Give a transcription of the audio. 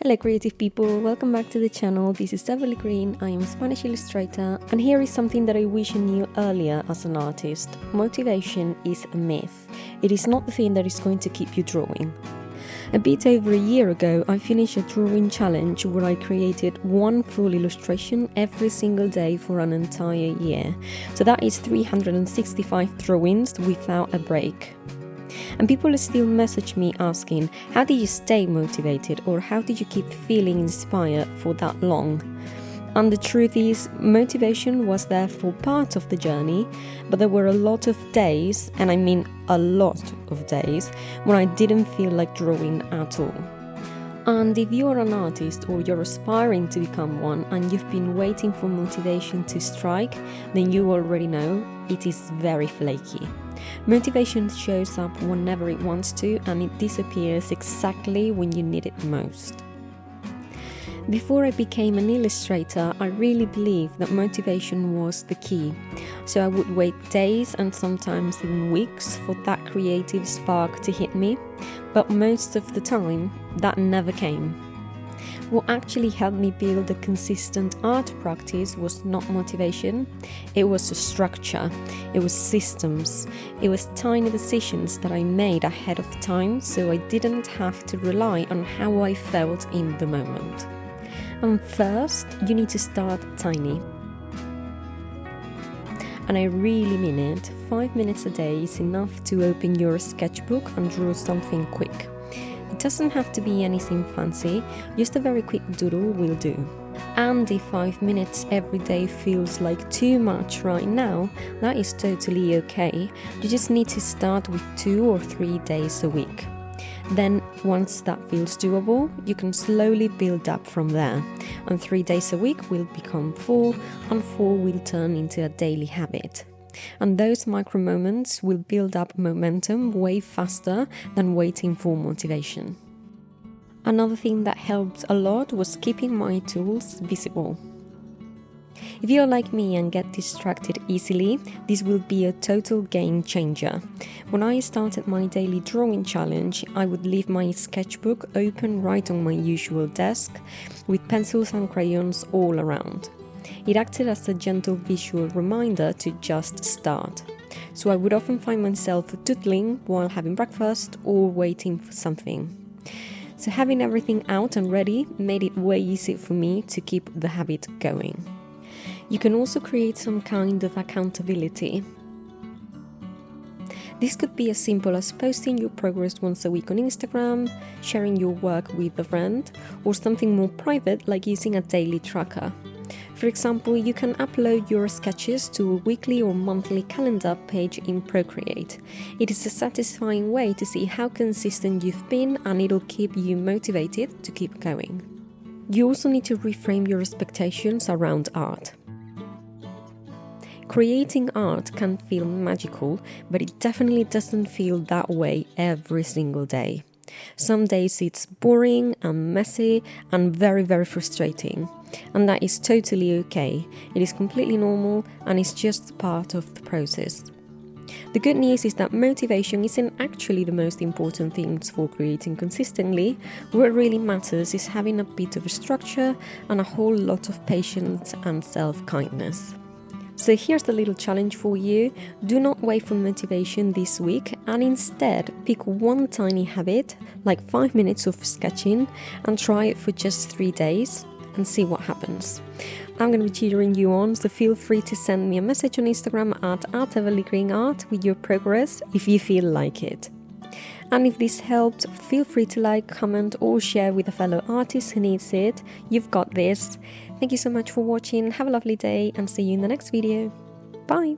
Hello creative people, welcome back to the channel. This is Beverly Green, I am a Spanish illustrator, and here is something that I wish I knew earlier as an artist. Motivation is a myth. It is not the thing that is going to keep you drawing. A bit over a year ago, I finished a drawing challenge where I created one full illustration every single day for an entire year. So that is 365 drawings without a break. And people still message me asking, how did you stay motivated, or how did you keep feeling inspired for that long? And the truth is, motivation was there for part of the journey, but there were a lot of days, and I mean a lot of days, when I didn't feel like drawing at all. And if you're an artist or you're aspiring to become one and you've been waiting for motivation to strike, then you already know it is very flaky. Motivation shows up whenever it wants to, and it disappears exactly when you need it most. Before I became an illustrator, I really believed that motivation was the key. So I would wait days and sometimes even weeks for that creative spark to hit me, but most of the time, that never came. What actually helped me build a consistent art practice was not motivation, it was a structure, it was systems, it was tiny decisions that I made ahead of time so I didn't have to rely on how I felt in the moment. And first, you need to start tiny. And I really mean it, 5 minutes a day is enough to open your sketchbook and draw something quick. It doesn't have to be anything fancy, just a very quick doodle will do. And if 5 minutes every day feels like too much right now, that is totally okay. You just need to start with 2 or 3 days a week. Then, once that feels doable, you can slowly build up from there. And 3 days a week will become 4, and 4 will turn into a daily habit. And those micro moments will build up momentum way faster than waiting for motivation. Another thing that helped a lot was keeping my tools visible. If you're like me and get distracted easily, this will be a total game changer. When I started my daily drawing challenge, I would leave my sketchbook open right on my usual desk, with pencils and crayons all around. It acted as a gentle visual reminder to just start. So I would often find myself doodling while having breakfast or waiting for something. So having everything out and ready made it way easier for me to keep the habit going. You can also create some kind of accountability. This could be as simple as posting your progress once a week on Instagram, sharing your work with a friend, or something more private like using a daily tracker. For example, you can upload your sketches to a weekly or monthly calendar page in Procreate. It is a satisfying way to see how consistent you've been, and it'll keep you motivated to keep going. You also need to reframe your expectations around art. Creating art can feel magical, but it definitely doesn't feel that way every single day. Some days it's boring and messy and very, very frustrating. And that is totally okay. It is completely normal and it's just part of the process. The good news is that motivation isn't actually the most important thing for creating consistently. What really matters is having a bit of a structure and a whole lot of patience and self-kindness. So here's a little challenge for you. Do not wait for motivation this week and instead pick one tiny habit, like 5 minutes of sketching, and try it for just 3 days and see what happens. I'm going to be cheering you on, so feel free to send me a message on Instagram at @EverlyGreenArt with your progress if you feel like it. And if this helped, feel free to like, comment or share with a fellow artist who needs it. You've got this. Thank you so much for watching, have a lovely day and see you in the next video. Bye!